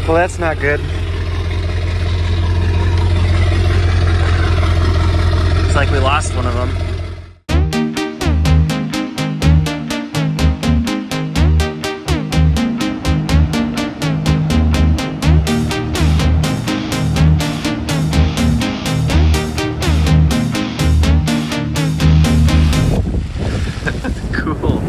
Well, that's not good. Looks like we lost one of them. Cool.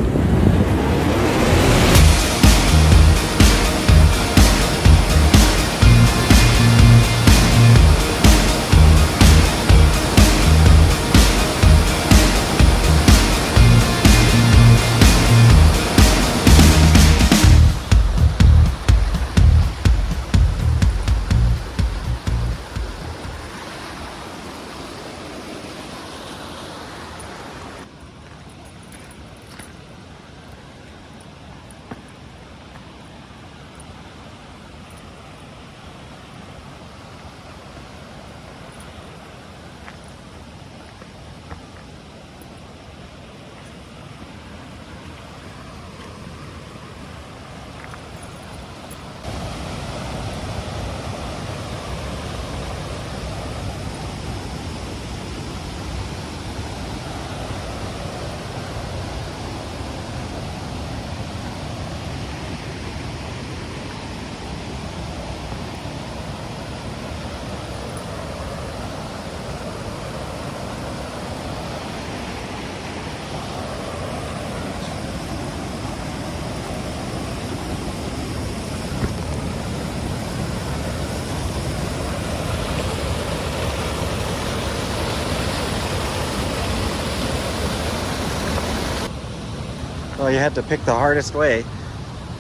Well, you had to pick the hardest way.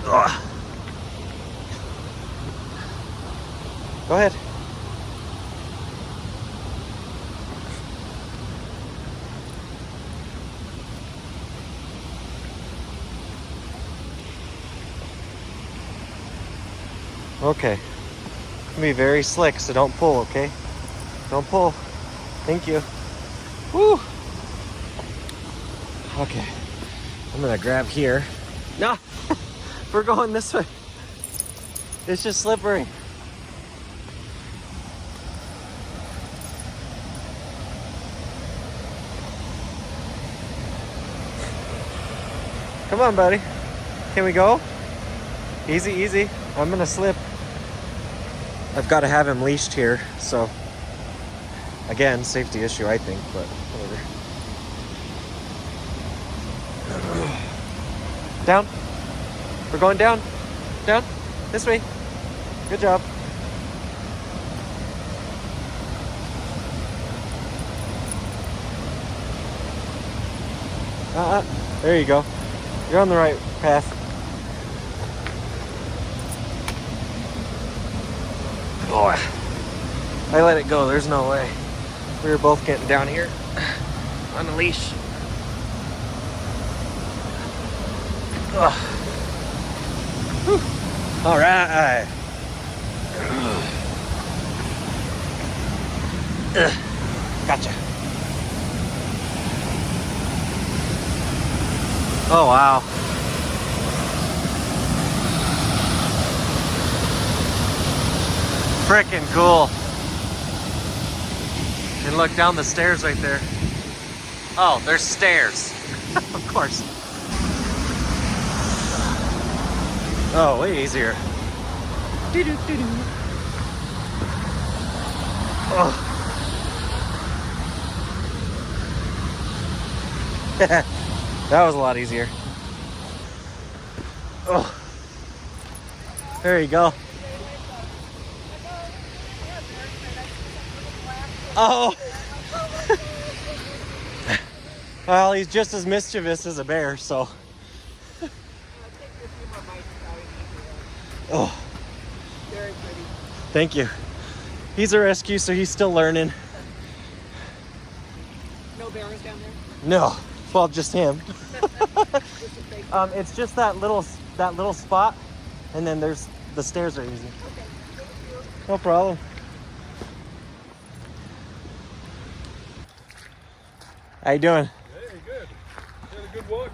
Ugh. Go ahead. Okay. It's gonna be very slick, so don't pull, okay? Don't pull. Thank you. Woo! Okay. I'm gonna grab here. No! We're going this way. It's just slippery. Come on, buddy. Can we go? Easy, easy. I'm gonna slip. I've got to have him leashed here, so again, safety issue, I think, but whatever. Down. We're going down. Down. This way. Good job. There you go. You're on the right path. Oh, I let it go. There's no way. We were both getting down here on a leash. All right. Gotcha. Oh, wow. Frickin' cool. And look down the stairs right there. Oh, there's stairs. Of course. Oh, way easier. Oh. That was a lot easier. Oh. There you go. Oh. Well, he's just as mischievous as a bear, so. Oh. Very pretty. Thank you. He's a rescue, so he's still learning. No bears down there? No. Well, just him. It's just that little spot, and then there's the stairs are easy. Okay. No problem. How you doing? Hey, good. You had a good walk?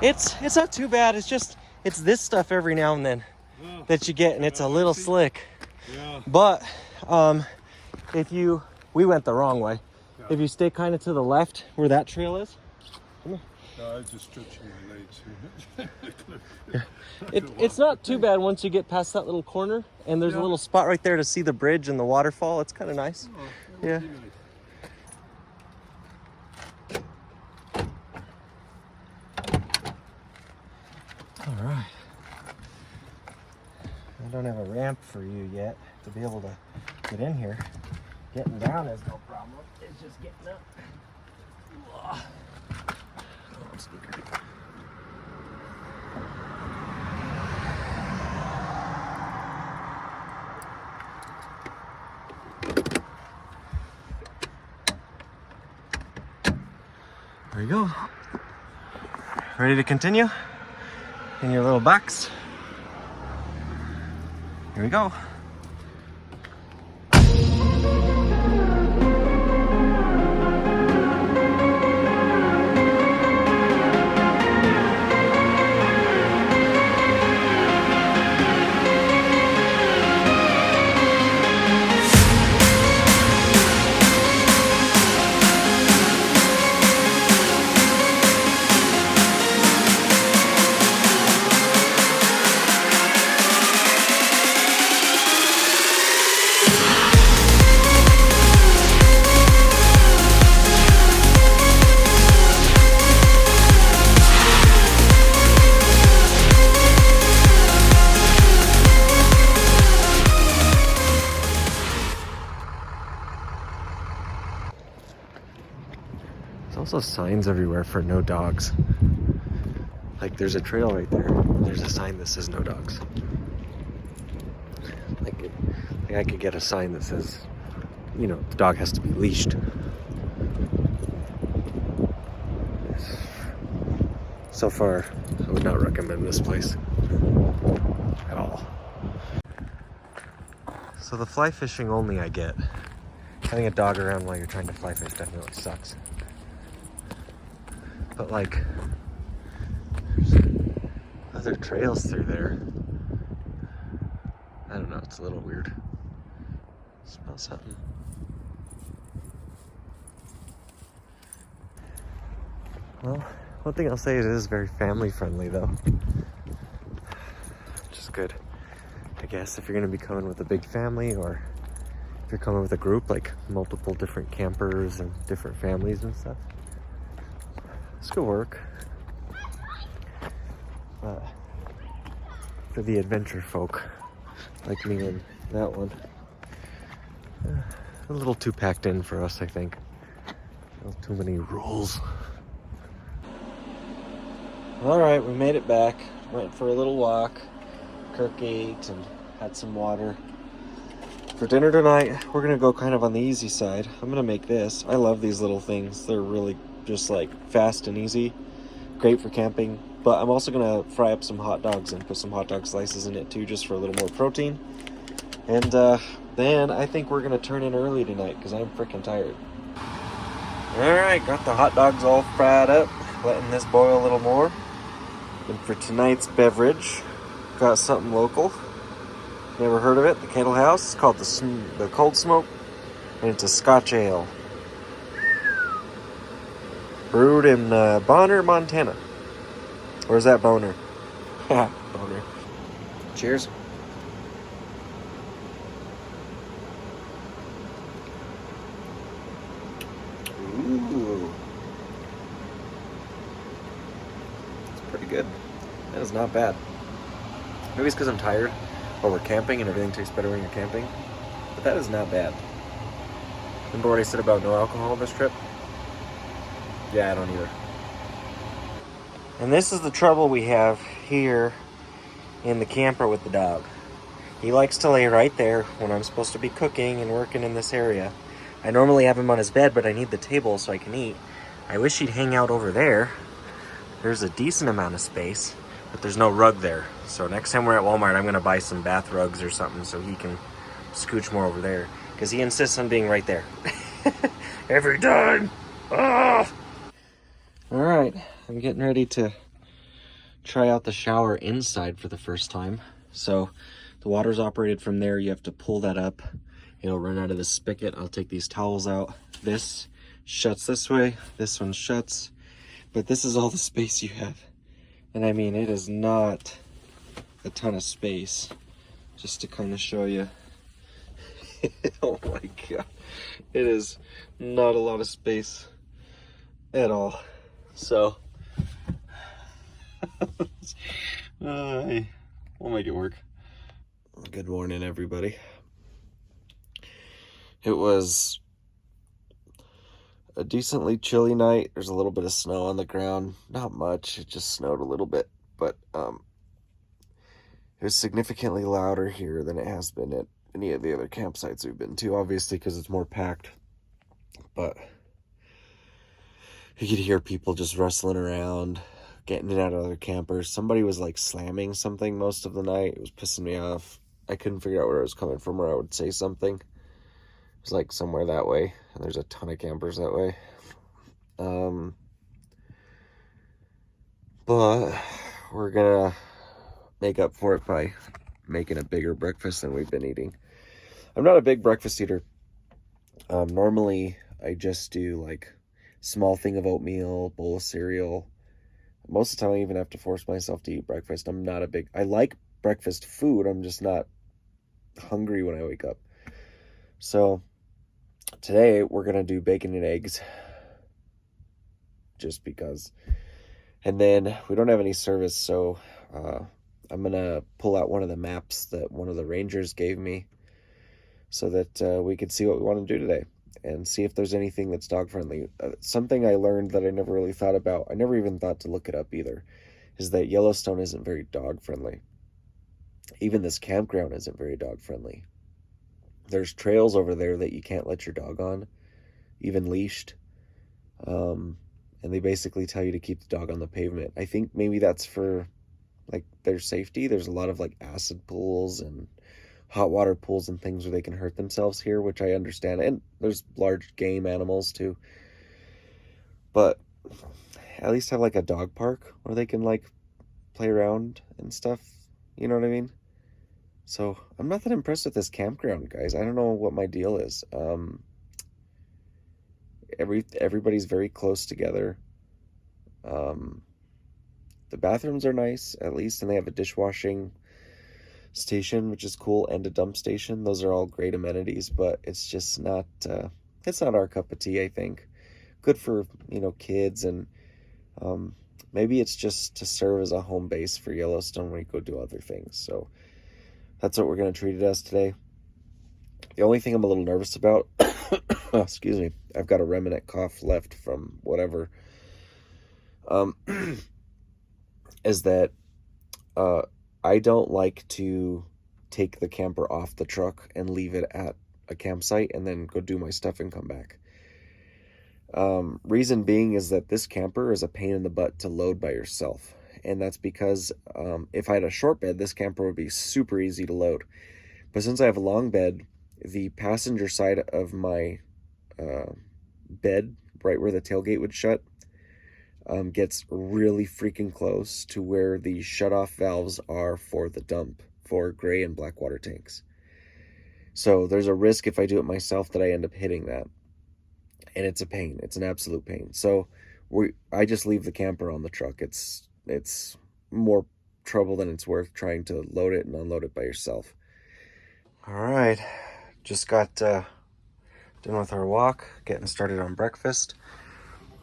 It's not too bad. It's this stuff every now and then. Oh. that you get, and it's a little slick. Yeah. But we went the wrong way. Yeah. If you stay kind of to the left where that trail is, come here. No, I was just stretching my legs. It's not too bad once you get past that little corner, and there's a little spot right there to see the bridge and the waterfall. It's kind of nice. Oh, Yeah. really nice. All right. I don't have a ramp for you yet to be able to get in here. Getting down is no problem. It's just getting up. Ugh. There you go. Ready to continue in your little box? Here we go. There's also signs everywhere for no dogs. Like there's a trail right there. There's a sign that says no dogs. Like I could get a sign that says, you know, the dog has to be leashed. So far, I would not recommend this place at all. So the fly fishing only I get. Having a dog around while you're trying to fly fish definitely sucks. But like, there's other trails through there. I don't know, it's a little weird. Smell something. Well, one thing I'll say is it is very family friendly though. Which is good. I guess if you're gonna be coming with a big family, or if you're coming with a group, like multiple different campers and different families and stuff. This could work. For the adventure folk, like me and that one, a little too packed in for us, I think. A little too many rules. All right, we made it back. Went for a little walk. Kirk ate and had some water. For dinner tonight, we're gonna go kind of on the easy side. I'm gonna make this. I love these little things. They're really just like fast and easy. Great for camping. But I'm also gonna fry up some hot dogs and put some hot dog slices in it too, just for a little more protein. And then I think we're gonna turn in early tonight because I'm freaking tired. All right, got the hot dogs all fried up. Letting this boil a little more. And for tonight's beverage, got something local. Never heard of it? The Kettle House. It's called the Cold Smoke, and it's a Scotch ale. Brewed in Bonner, Montana. Or is that Boner? Boner. Cheers. Ooh. It's pretty good. That is not bad. Maybe it's because I'm tired, or we're camping and everything tastes better when you're camping. But that is not bad. Remember what I said about no alcohol this trip? Yeah, I don't either. And this is the trouble we have here in the camper with the dog. He likes to lay right there when I'm supposed to be cooking and working in this area. I normally have him on his bed, but I need the table so I can eat. I wish he'd hang out over there. There's a decent amount of space, but there's no rug there. So next time we're at Walmart, I'm gonna buy some bath rugs or something so he can scooch more over there, because he insists on being right there. Every time. Ah! All right, I'm getting ready to try out the shower inside for the first time. So The water's operated from there. You have to pull that up. It'll run out of the spigot. I'll take these towels out. This shuts this way. This one shuts. But this is all the space you have. And I mean, it is not a ton of space. Just to kind of show you. Oh my God. It is not a lot of space at all. So, we'll make it work. Good morning, everybody. It was a decently chilly night. There's a little bit of snow on the ground. Not much. It just snowed a little bit. But it was significantly louder here than it has been at any of the other campsites we've been to. Obviously, because it's more packed. But you could hear people just rustling around, getting in and out of other campers. Somebody was like slamming something most of the night. It was pissing me off. I couldn't figure out where it was coming from, where I would say something. It was like somewhere that way, and there's a ton of campers that way. But we're gonna make up for it by making a bigger breakfast than we've been eating. I'm not a big breakfast eater. Normally I just do like small thing of oatmeal, bowl of cereal. Most of the time I even have to force myself to eat breakfast. I like breakfast food. I'm just not hungry when I wake up. So today we're going to do bacon and eggs just because. And then we don't have any service. So, I'm going to pull out one of the maps that one of the rangers gave me so that we could see what we want to do today and see if there's anything that's dog friendly. Something I learned that I never really thought about, I never even thought to look it up either, is that Yellowstone isn't very dog friendly. Even this campground isn't very dog friendly. There's trails over there that you can't let your dog on, even leashed. And they basically tell you to keep the dog on the pavement. I think maybe that's for like their safety. There's a lot of like acid pools and hot water pools and things where they can hurt themselves here, which I understand. And there's large game animals too. But at least have like a dog park where they can like play around and stuff. You know what I mean? So I'm not that impressed with this campground, guys. I don't know what my deal is. Everybody's very close together. The bathrooms are nice, at least, and they have a dishwashing station, which is cool, and a dump station. Those are all great amenities, but it's just not, it's not our cup of tea, I think. Good for, kids, and maybe it's just to serve as a home base for Yellowstone when we go do other things. So that's what we're going to treat it as today. The only thing I'm a little nervous about, excuse me, I've got a remnant cough left from whatever, is that I don't like to take the camper off the truck and leave it at a campsite and then go do my stuff and come back. Reason being is that this camper is a pain in the butt to load by yourself. And that's because if I had a short bed, this camper would be super easy to load. But since I have a long bed, the passenger side of my bed, right where the tailgate would shut, gets really freaking close to where the shutoff valves are for the dump for gray and black water tanks. So there's a risk if I do it myself that I end up hitting that. And it's a pain. It's an absolute pain. So I just leave the camper on the truck. It's more trouble than it's worth trying to load it and unload it by yourself. All right. Just got done with our walk, getting started on breakfast.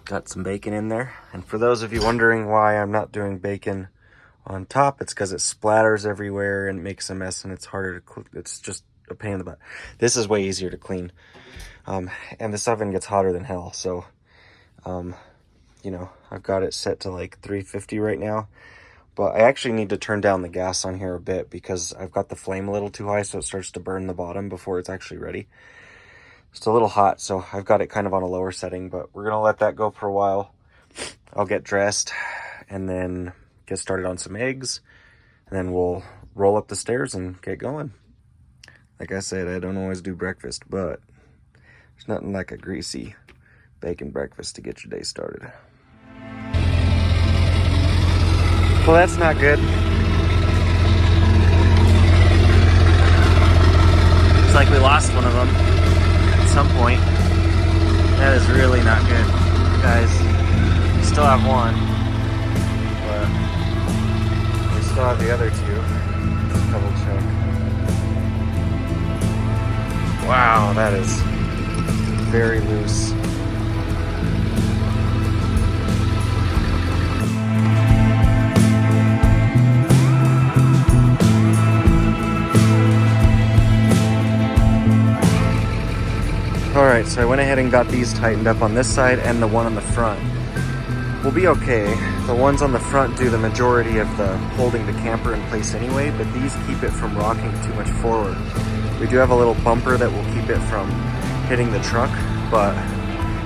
Got some bacon in there. And for those of you wondering why I'm not doing bacon on top, it's because it splatters everywhere and makes a mess and it's harder to clean. It's just a pain in the butt. This is way easier to clean. And this oven gets hotter than hell. So, I've got it set to like 350 right now. But I actually need to turn down the gas on here a bit because I've got the flame a little too high, so it starts to burn the bottom before it's actually ready. It's a little hot, so I've got it kind of on a lower setting, but we're going to let that go for a while. I'll get dressed and then get started on some eggs, and then we'll roll up the stairs and get going. Like I said, I don't always do breakfast, but there's nothing like a greasy bacon breakfast to get your day started. Well, that's not good. like we lost one of them at some point. That is really not good, guys. We still have one, but we still have the other two. Let's double check. Wow, that is very loose. Alright, so I went ahead and got these tightened up on this side and the one on the front. We'll be okay. The ones on the front do the majority of the holding the camper in place anyway, but these keep it from rocking too much forward. We do have a little bumper that will keep it from hitting the truck, but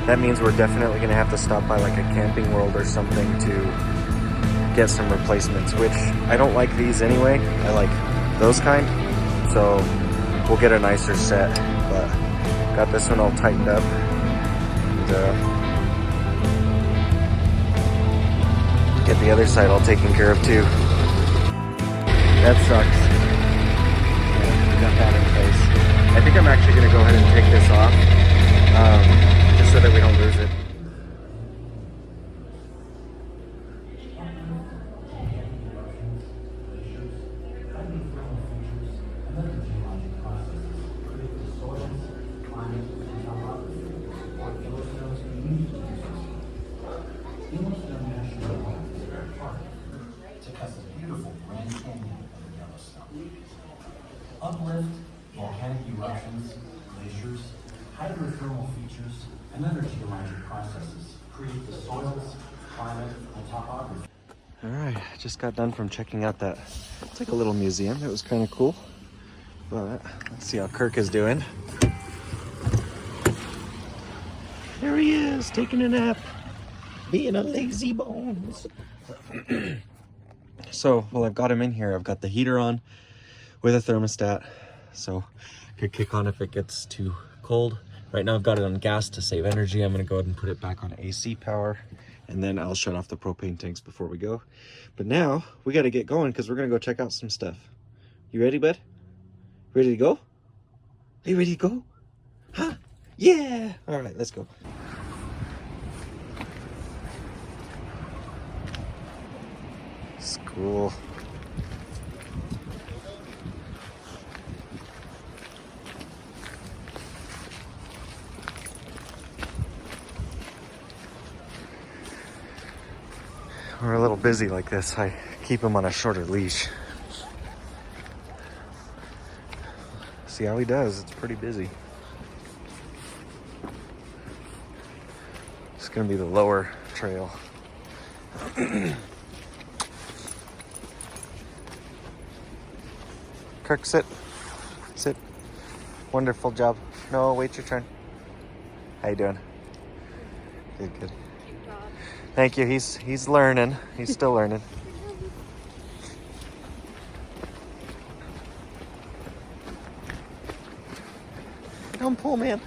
that means we're definitely going to have to stop by like a Camping World or something to get some replacements, which I don't like these anyway. I like those kind, so we'll get a nicer set, but got this one all tightened up. And, get the other side all taken care of too. That sucks. Yeah, got that in place. I think I'm actually going to go ahead and take this off, just so that we don't lose it. Uplift, volcanic eruptions, glaciers, hydrothermal features, and other geologic processes create the soils, climate, and topography. All right, just got done from checking out that. It's like a little museum. It was kind of cool. But let's see how Kirk is doing. There he is, taking a nap, being a lazy bones. So, well, I've got him in here. I've got the heater on with a thermostat, so I could kick on if it gets too cold. Right now I've got it on gas to save energy. I'm gonna go ahead and put it back on AC power, and then I'll shut off the propane tanks before we go. But now we gotta get going because we're gonna go check out some stuff. You ready, bud? Ready to go? Are you ready to go? Huh? Yeah! All right, let's go. School. We're a little busy like this. I keep him on a shorter leash. See how he does. It's pretty busy. It's gonna be the lower trail. Kirk, sit. Sit. Wonderful job. No, wait your turn. How you doing? Good, good. Thank you. He's learning. He's still learning. Don't pull, man.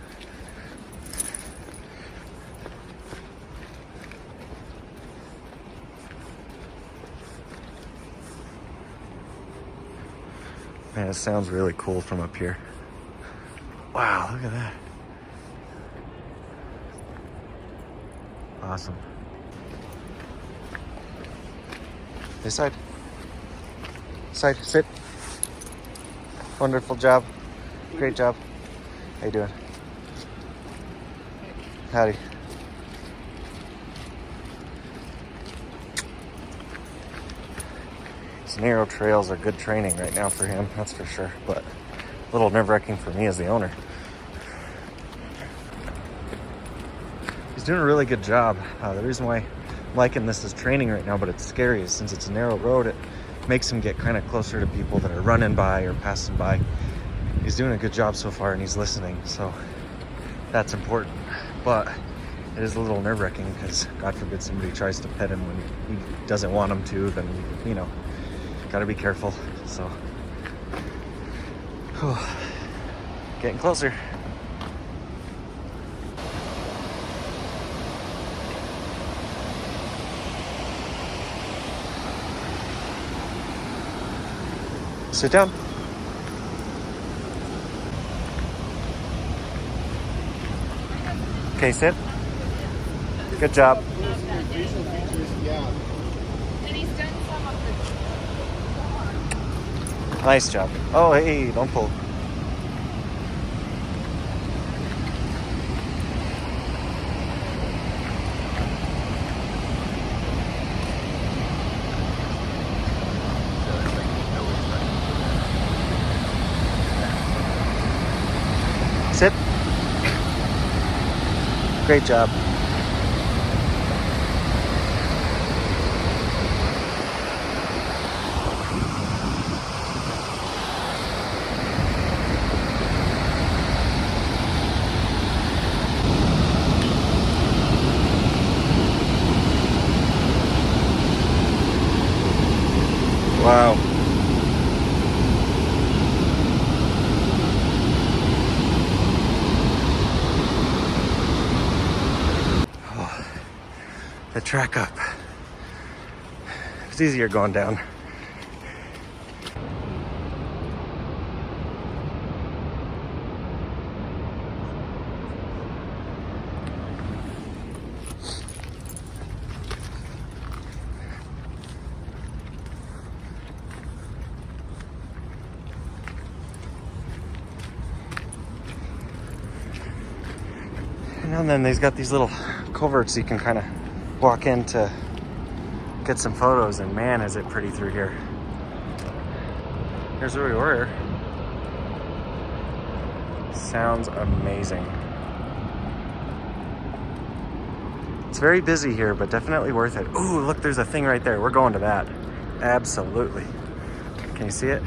Man, it sounds really cool from up here. Wow, look at that. Awesome. This side. Side, sit. Wonderful job. Great job. How you doing? Howdy. These narrow trails are good training right now for him, that's for sure, but a little nerve-wracking for me as the owner. He's doing a really good job. The reason why I'm liking this as training right now, but it's scary, is since it's a narrow road, it makes him get kind of closer to people that are running by or passing by. He's doing a good job so far, and he's listening, so that's important. But it is a little nerve-wracking because God forbid somebody tries to pet him when he doesn't want him to, then, you know, gotta be careful. So, getting closer. Sit down. Okay, sit. Good job. Facial features, yeah. And he's done some of the. Nice job. Oh, hey, don't pull. Sit. Great job. Wow. Oh, the track up. It's easier going down. And then they've got these little coverts you can kind of walk in to get some photos, and man, is it pretty through here. Here's where we were. Sounds amazing. It's very busy here, but definitely worth it. Ooh, look, there's a thing right there. We're going to that. Absolutely. Can you see it?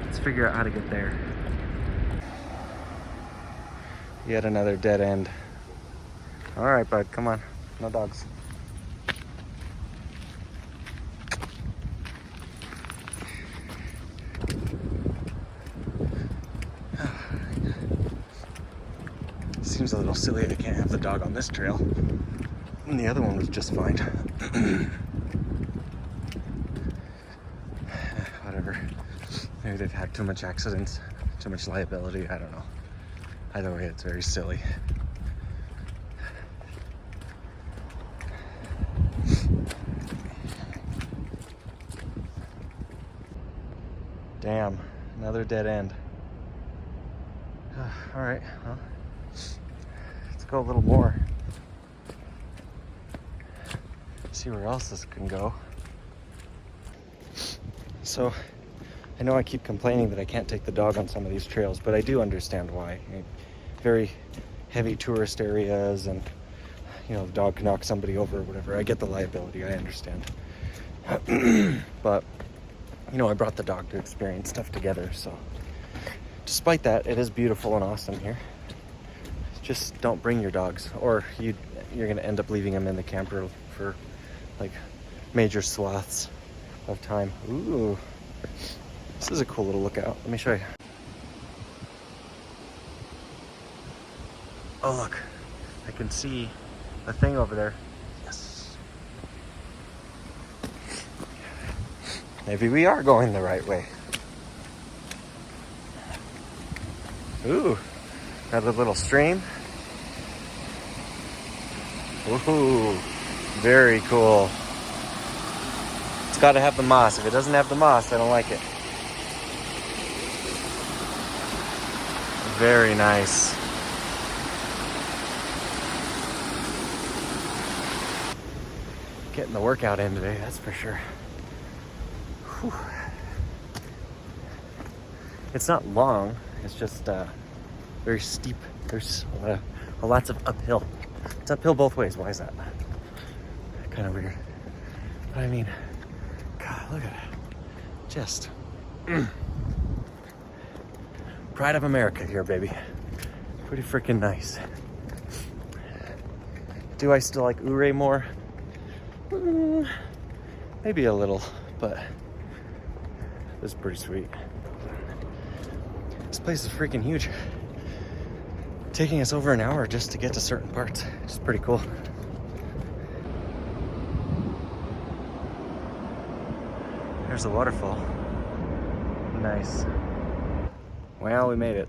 Let's figure out how to get there. Yet another dead end. All right, bud, come on. No dogs. Seems a little silly I can't have the dog on this trail. And the other one was just fine. Whatever. Maybe they've had too much accidents, too much liability, I don't know. Either way, it's very silly. Damn, another dead end. All right, well, let's go a little more. See where else this can go. So, I know I keep complaining that I can't take the dog on some of these trails, but I do understand why. Very heavy tourist areas, and you know, the dog can knock somebody over or whatever. I get the liability, I understand. But you know, I brought the dog to experience stuff together, so despite that, it is beautiful and awesome here. Just don't bring your dogs, or you're gonna end up leaving them in the camper for like major swaths of time. Ooh, this is a cool little lookout. Let me show you. Oh look, I can see a thing over there. Yes. Maybe we are going the right way. Ooh, another little stream. Ooh, very cool. It's got to have the moss. If it doesn't have the moss, I don't like it. Very nice. Getting the workout in today, that's for sure. Whew. It's not long, it's just very steep. There's lots of uphill. It's uphill both ways. Why is that? Kind of weird. But I mean, God, look at it. Just pride of America here, baby. Pretty freaking nice. Do I still like Ouray more? Maybe a little, but this is pretty sweet. This place is freaking huge. Taking us over an hour just to get to certain parts. It's pretty cool. There's the waterfall. Nice. Well, we made it.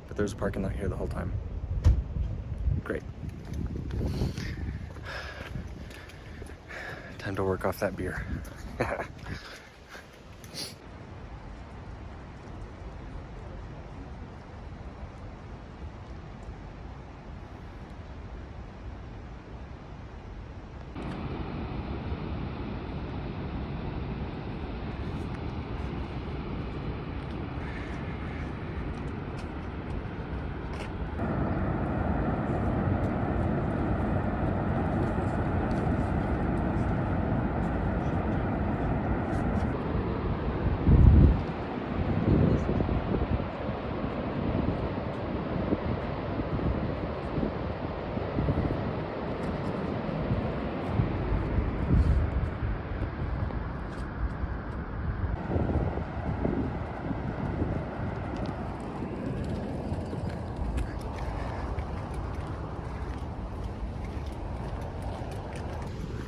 But there's a parking lot here the whole time. Great. Time to work off that beer.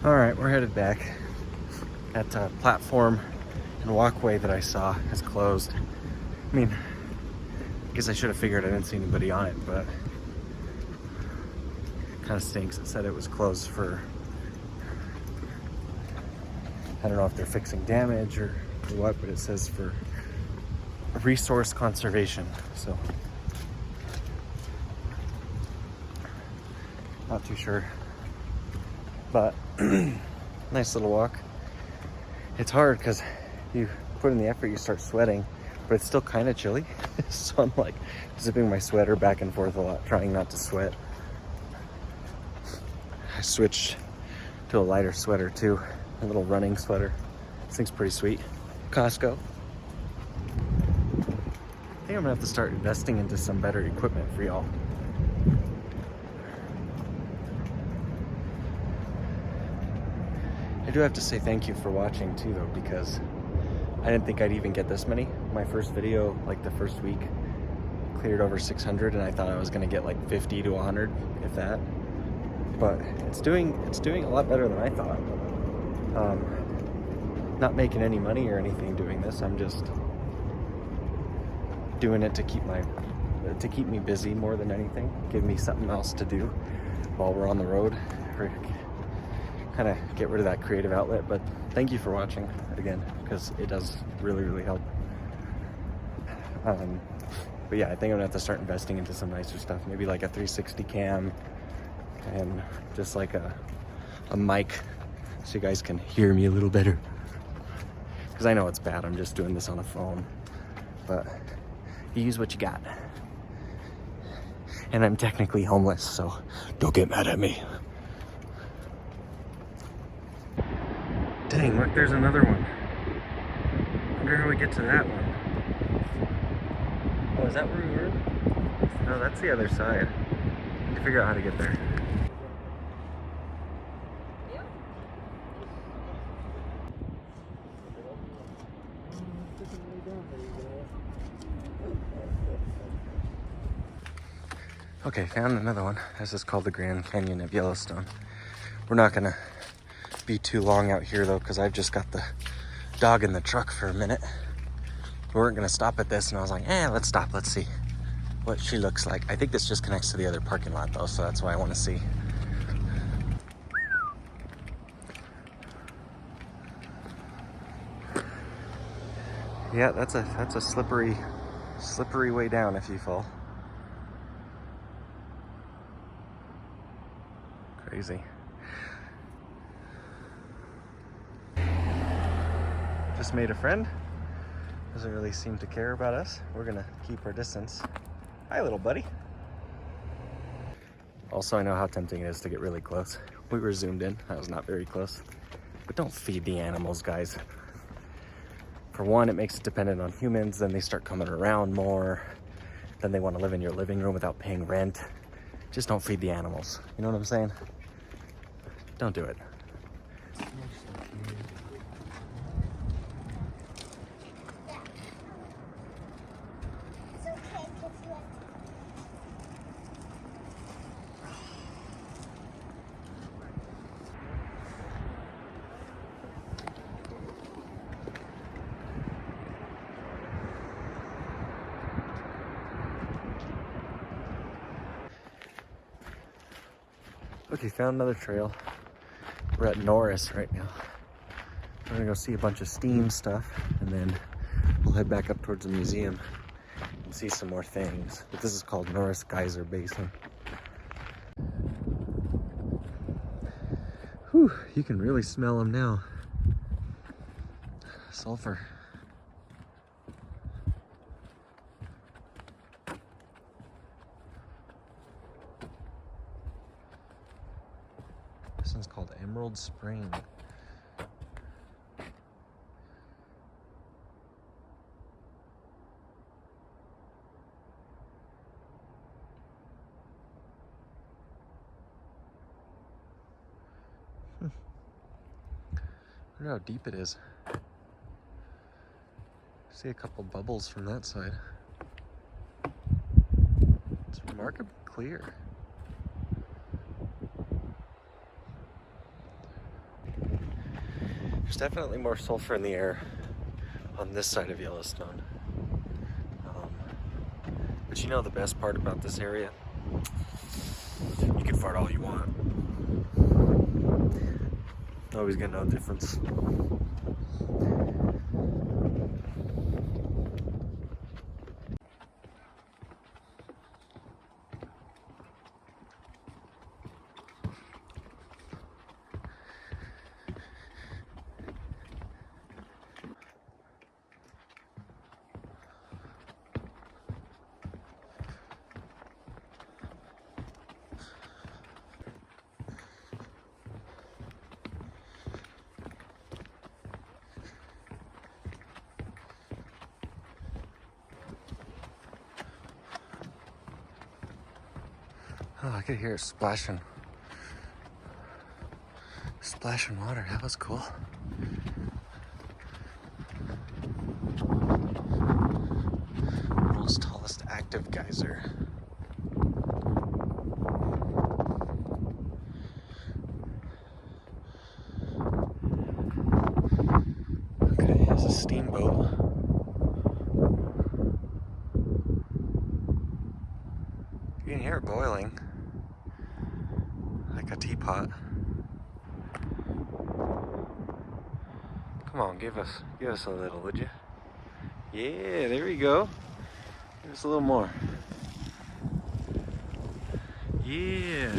All right, we're headed back. That platform and walkway that I saw is closed. I mean, I guess I should have figured I didn't see anybody on it, but kind of stinks. It said it was closed for, I don't know if they're fixing damage or what, but it says for resource conservation. So, not too sure. But nice little walk. It's hard because you put in the effort, you start sweating, but it's still kind of chilly. So I'm like zipping my sweater back and forth a lot, trying not to sweat. I switched to a lighter sweater too, a little running sweater. This thing's pretty sweet. Costco. I think I'm gonna have to start investing into some better equipment for y'all. I do have to say thank you for watching too though, because I didn't think I'd even get this many. My first video, like the first week, cleared over 600 and I thought I was gonna get like 50 to 100, if that. But it's doing a lot better than I thought. Not making any money or anything doing this. I'm just doing it to keep me busy more than anything. Give me something else to do while we're on the road. Kind of get rid of that creative outlet. But thank you for watching again, because it does really, really help. But yeah, I think I'm gonna have to start investing into some nicer stuff. Maybe like a 360 cam and just like a mic so you guys can hear me a little better. Because I know it's bad, I'm just doing this on a phone. But you use what you got. And I'm technically homeless, so don't get mad at me. Dang, look, there's another one. I wonder how we get to that one. Oh, is that where we were? No, that's the other side. I need to figure out how to get there. Okay, found another one. This is called the Grand Canyon of Yellowstone. We're not gonna be too long out here though, because I've just got the dog in the truck for a minute. We weren't gonna stop at this, and I was like, let's stop, let's see what she looks like. I think this just connects to the other parking lot though, so that's why I want to see. Yeah, that's a slippery way down if you fall. Crazy. Just made a friend. Doesn't really seem to care about us. We're gonna keep our distance. Hi, little buddy. Also, I know how tempting it is to get really close. We were zoomed in. That was not very close. But don't feed the animals, guys. For one, it makes it dependent on humans. Then they start coming around more. Then they want to live in your living room without paying rent. Just don't feed the animals. You know what I'm saying? Don't do it. Okay, found another trail. We're at Norris right now. We're gonna go see a bunch of steam stuff, and then we'll head back up towards the museum and see some more things. But this is called Norris Geyser Basin. Whew, you can really smell them now. Sulfur. This one's called Emerald Spring. I wonder how deep it is. See a couple bubbles from that side. It's remarkably clear. There's definitely more sulfur in the air on this side of Yellowstone. But you know the best part about this area? You can fart all you want. Nobody's gonna know the difference. Oh, I could hear it splashing. Splashing water, that was cool. World's tallest active geyser. Okay, there's a steamboat. You can hear it boiling. Like a teapot. Come on, give us a little, would you? Yeah, there we go. Give us a little more. Yeah.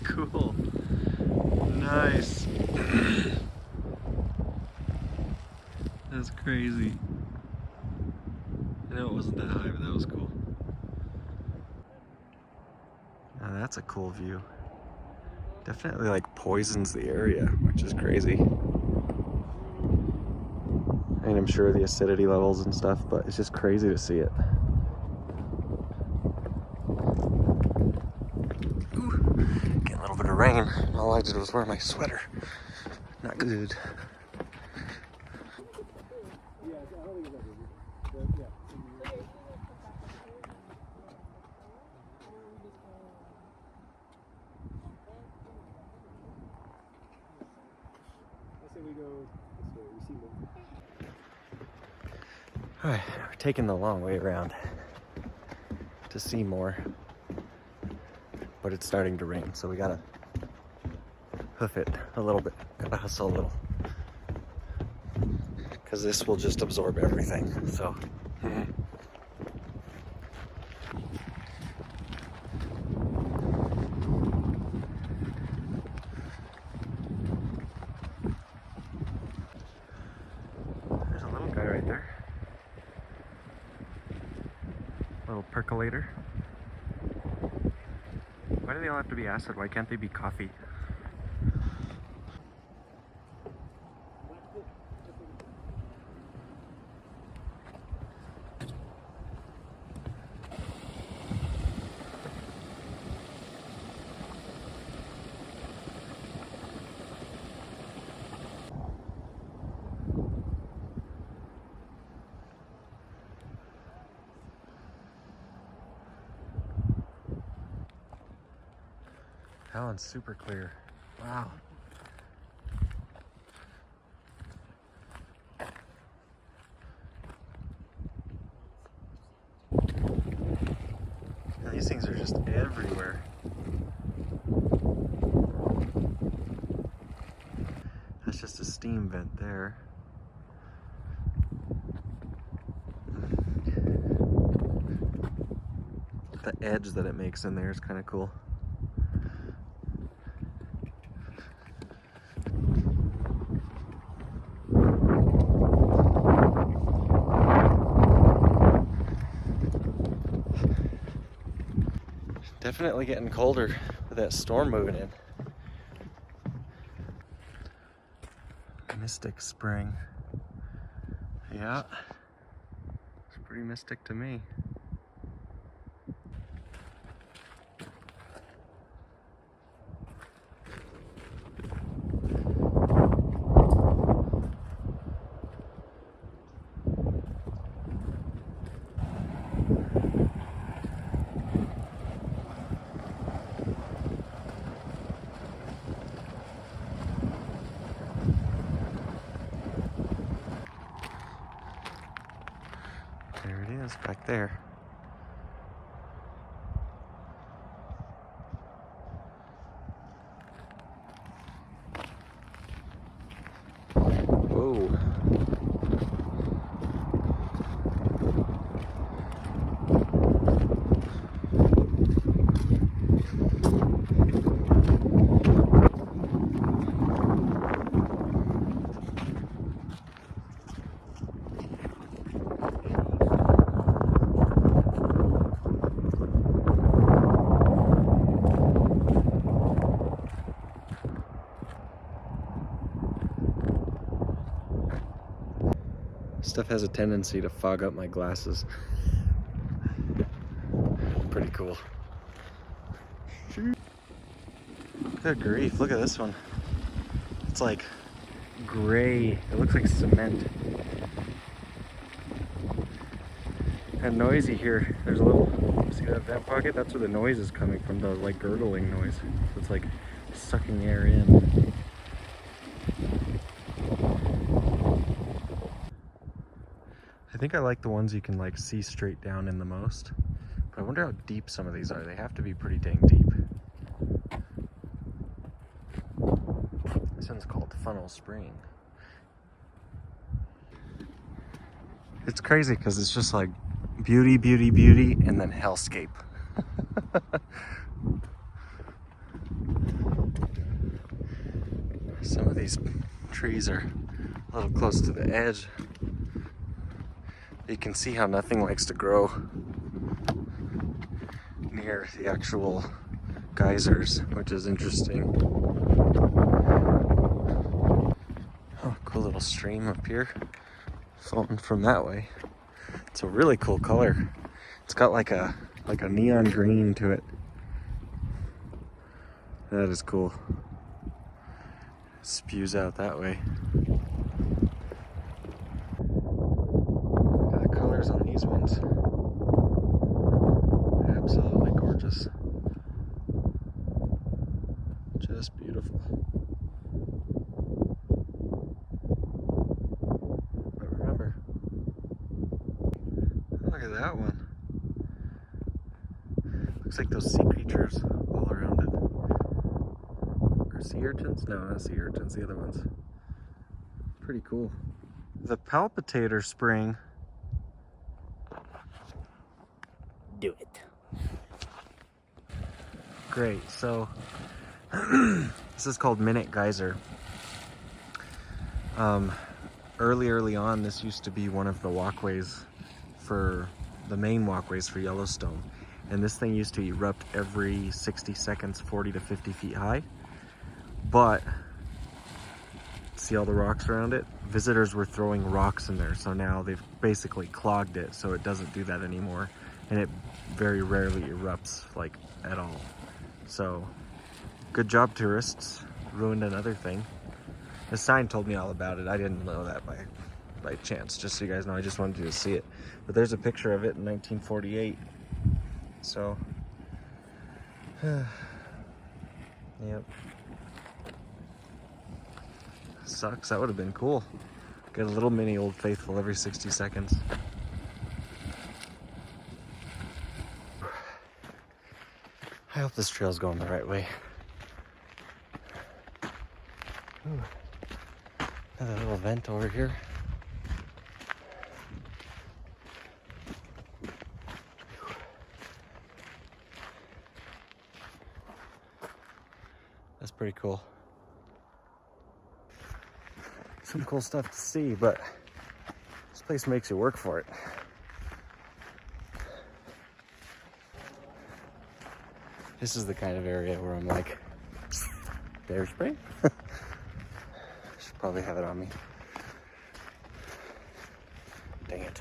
Cool. Nice. That's crazy. I know it wasn't that high, but that was cool. Now that's a cool view. Definitely like poisons the area, which is crazy. I mean, I'm sure the acidity levels and stuff, but it's just crazy to see it. Ooh, getting a little bit of rain. All I did was wear my sweater. Not good. Alright, we're taking the long way around to see more, but it's starting to rain, so we gotta hoof it a little bit, gotta hustle a little, because this will just absorb everything, so. There's a little guy right there. Little percolator. Why do they all have to be acid? Why can't they be coffee? That one's super clear. Wow. Now, these things are just everywhere. steam vent there. The edge that it makes in there is kind of cool. Definitely getting colder with that storm moving in. Mystic spring. Yeah, it's pretty mystic to me. There it is, back there. Whoa. Stuff has a tendency to fog up my glasses. Pretty cool. Good grief, look at this one. It's like gray. It looks like cement. And noisy here. There's a little, see that vent pocket? That's where the noise is coming from, the like gurgling noise. So it's like sucking air in. I think I like the ones you can like see straight down in the most. But I wonder how deep some of these are. They have to be pretty dang deep. This one's called Funnel Spring. It's crazy because it's just like beauty, beauty, beauty, and then hellscape. Some of these trees are a little close to the edge. You can see how nothing likes to grow near the actual geysers, which is interesting. Oh, cool little stream up here, flowing from that way. It's a really cool color. It's got like a neon green to it. That is cool. It spews out that way. Look at the colors on these ones. Absolutely gorgeous. Just beautiful. But remember, look at that one. Looks like those sea creatures all around it. Or sea urchins? No, not sea urchins, the other ones. Pretty cool. The palpitator spring. Do it. Great, so this is called Minute Geyser. Early on, this used to be one of the walkways for the main walkways for Yellowstone. And this thing used to erupt every 60 seconds, 40 to 50 feet high. But, see all the rocks around it? Visitors were throwing rocks in there, so now they've basically clogged it, so it doesn't do that anymore. And it very rarely erupts, like, at all. So, good job, tourists. Ruined another thing. The sign told me all about it. I didn't know that by chance, just so you guys know. I just wanted you to see it. But there's a picture of it in 1948. So, yep. Sucks. That would have been cool. Get a little mini Old Faithful every 60 seconds. I hope this trail's going the right way. Ooh. Another little vent over here. That's pretty cool. Some cool stuff to see, but this place makes you work for it. This is the kind of area where I'm like, bear spray? Should probably have it on me. Dang it.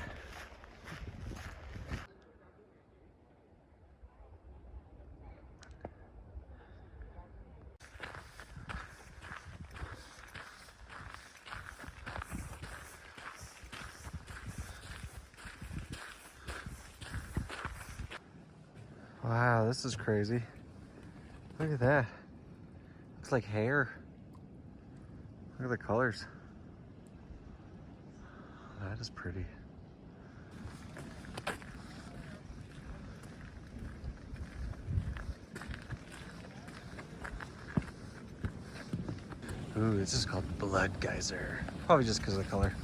Wow, this is crazy. Look at that. Looks like hair. Look at the colors. That is pretty. Ooh, this is called Blood Geyser. Probably just because of the color.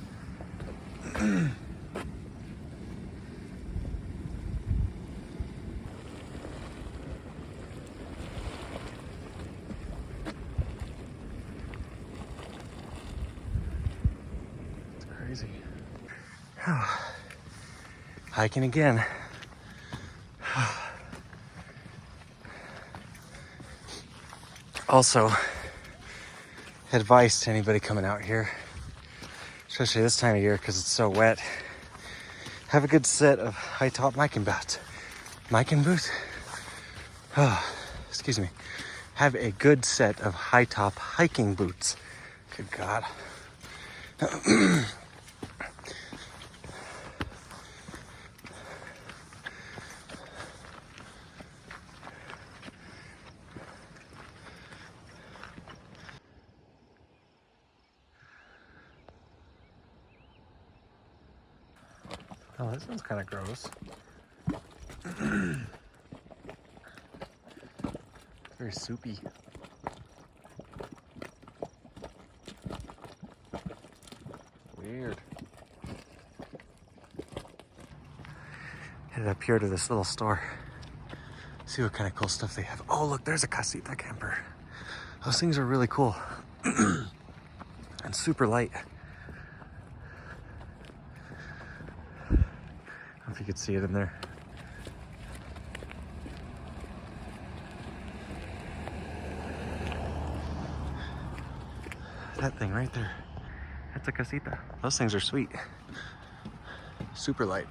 It's crazy. Hiking again. Also, advice to anybody coming out here, especially this time of year because it's so wet, have a good set of high top hiking boots. Hiking boots? Oh, excuse me. Have a good set of high top hiking boots. Good God. Oh, this one's kind of gross. Very soupy. Weird. Headed up here to this little store. See what kind of cool stuff they have. Oh, look, there's a casita camper. Those things are really cool. And super light. I don't know if you could see it in there. That thing right there. That's a casita. Those things are sweet. Super light.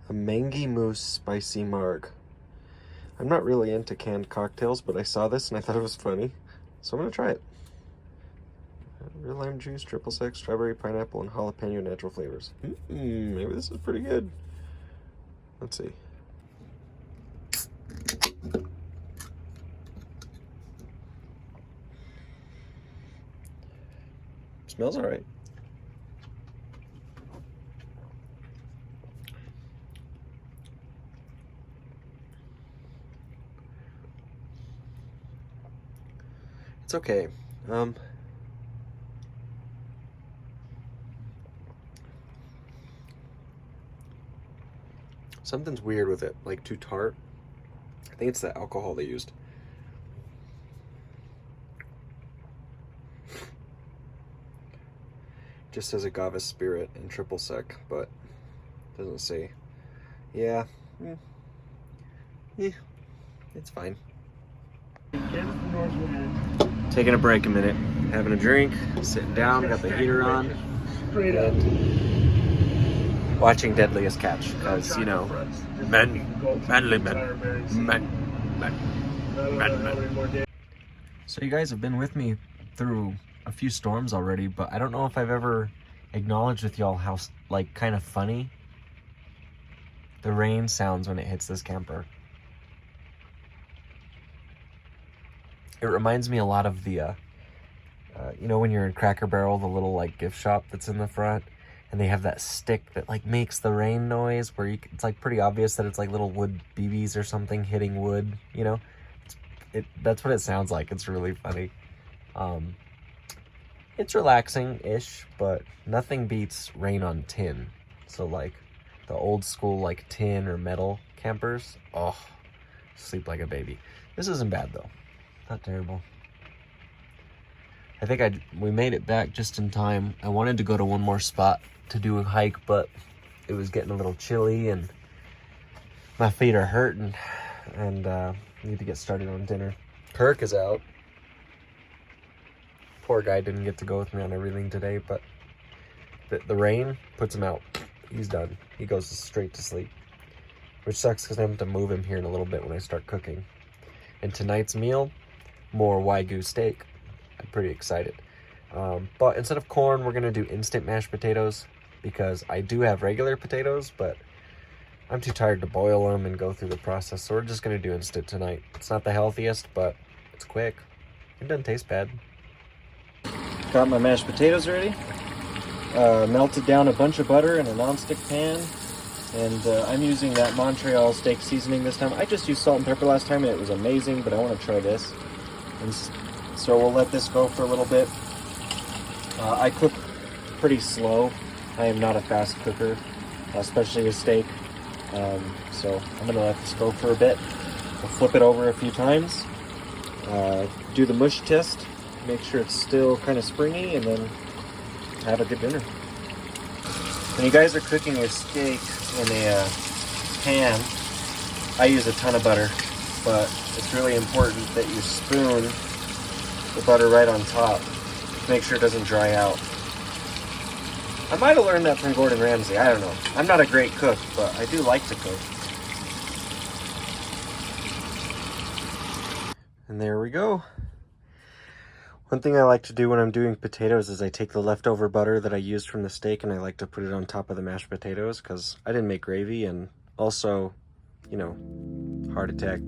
A mangy moose spicy marg. I'm not really into canned cocktails, but I saw this and I thought it was funny. So I'm gonna try it. Real lime juice, triple sec, strawberry, pineapple, and jalapeno natural flavors. Maybe this is pretty good. Let's see. Smells all right. It's okay. Something's weird with it, like too tart. I think it's the alcohol they used. Just says agave spirit and triple sec, but doesn't say. Yeah. It's fine. Taking a break a minute, having a drink, sitting down, got the heater on, and watching Deadliest Catch, because, you know, manly men. So you guys have been with me through a few storms already, but I don't know if I've ever acknowledged with y'all how, like, kind of funny the rain sounds when it hits this camper. It reminds me a lot of the, you know, when you're in Cracker Barrel, the little, like, gift shop that's in the front, and they have that stick that, like, makes the rain noise, where it's, like, pretty obvious that it's, like, little wood BBs or something hitting wood, you know? That's what it sounds like. It's really funny. It's relaxing-ish, but nothing beats rain on tin. So like the old school like tin or metal campers, oh, sleep like a baby. This isn't bad though, not terrible. I think we made it back just in time. I wanted to go to one more spot to do a hike, but it was getting a little chilly and my feet are hurting, and need to get started on dinner. Kirk is out. Poor guy didn't get to go with me on everything today, but the rain puts him out. He's done. He goes straight to sleep, which sucks because I have to move him here in a little bit when I start cooking. And tonight's meal, more Wagyu steak. I'm pretty excited. But instead of corn, we're gonna do instant mashed potatoes because I do have regular potatoes, but I'm too tired to boil them and go through the process. So we're just gonna do instant tonight. It's not the healthiest, but it's quick. It doesn't taste bad. Got my mashed potatoes ready. Melted down a bunch of butter in a nonstick pan. And I'm using that Montreal steak seasoning this time. I just used salt and pepper last time and it was amazing, but I want to try this. And so we'll let this go for a little bit. I cook pretty slow. I am not a fast cooker, especially with steak. So I'm going to let this go for a bit. We'll flip it over a few times. Do the mush test. Make sure it's still kind of springy, and then have a good dinner. When you guys are cooking your steak in a pan, I use a ton of butter, but it's really important that you spoon the butter right on top to make sure it doesn't dry out. I might have learned that from Gordon Ramsay, I don't know. I'm not a great cook, but I do like to cook. And there we go. One thing I like to do when I'm doing potatoes is I take the leftover butter that I used from the steak and I like to put it on top of the mashed potatoes because I didn't make gravy, and also, you know, heart attack